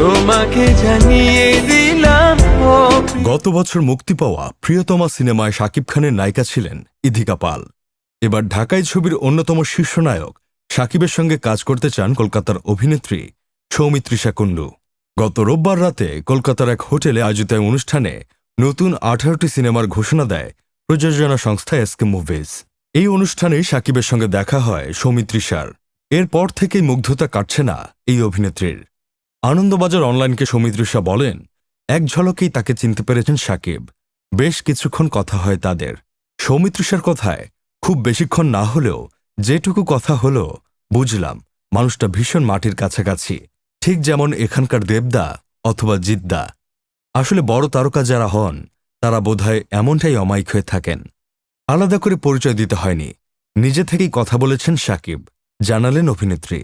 তোমাকে জানিয়ে দিলাম ও গত বছর মুক্তি পাওয়া প্রিয়তমা সিনেমায় শাকিব খানের নায়িকা ছিলেন ইধিকা পাল। এবার ঢাকাই ছবির অন্যতম শীর্ষ নায়ক শাকিবের সঙ্গে কাজ করতে চান কলকাতার অভিনেত্রী সৌমিত্রিষা কুণ্ডু। গত রোববার রাতে কলকাতার এক হোটেলে আয়োজিত এক অনুষ্ঠানে নতুন 18টি সিনেমার ঘোষণা দেয় প্রযোজনা সংস্থা এসকে মুভিজ। এই অনুষ্ঠানে শাকিবের সঙ্গে দেখা হয় সৌমিত্রিষার। এরপর থেকেই মুগ্ধতা কাটছে না এই অভিনেত্রীর। আনন্দবাজার অনলাইনকে সৌমিত্রিষা বলেন, এক ঝলকেই তাকে চিনতে পেরেছেন শাকিব। বেশ কিছুক্ষণ কথা হয় তাদের। সৌমিত্রিষার কথায় খুব বেশিক্ষণ না হলেও যেটুকু কথা হলো বুঝলাম মানুষটা ভীষণ মাটির কাছাকাছি, ঠিক যেমন এখানকার দেবদা অথবা জিদ্দা। আসলে বড় তারকা যারা হন তারা বোধহয় এমনটাই অমায়িক হয়ে থাকেন। আলাদা করে পরিচয় দিতে হয়নি, নিজে থেকেই কথা বলেছেন শাকিব, জানালেন অভিনেত্রী।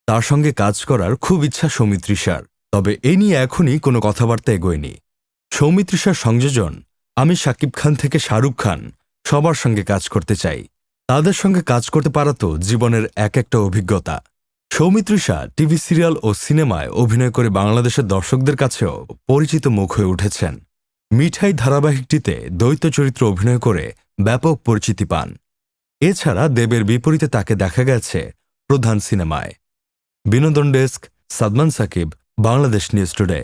তার সঙ্গে কাজ করার খুব ইচ্ছা সৌমিত্রিষার, তবে এ নিয়ে এখনই কোনো কথাবার্তা এগোয়নি। সৌমিত্রিষার সংযোজন, আমি শাকিব খান থেকে শাহরুখ খান সবার সঙ্গে কাজ করতে চাই। তাদের সঙ্গে কাজ করতে পারা তো জীবনের এক একটা অভিজ্ঞতা। সৌমিত্রিষা টিভি সিরিয়াল ও সিনেমায় অভিনয় করে বাংলাদেশের দর্শকদের কাছেও পরিচিত মুখ হয়ে উঠেছেন। মিঠাই ধারাবাহিকটিতে দ্বৈত চরিত্র অভিনয় করে ব্যাপক পরিচিতি পান। এছাড়া দেবের বিপরীতে তাকে দেখা গেছে প্রধান সিনেমায়। বিনোদন desk, Sadman Sakib, Bangladesh news today.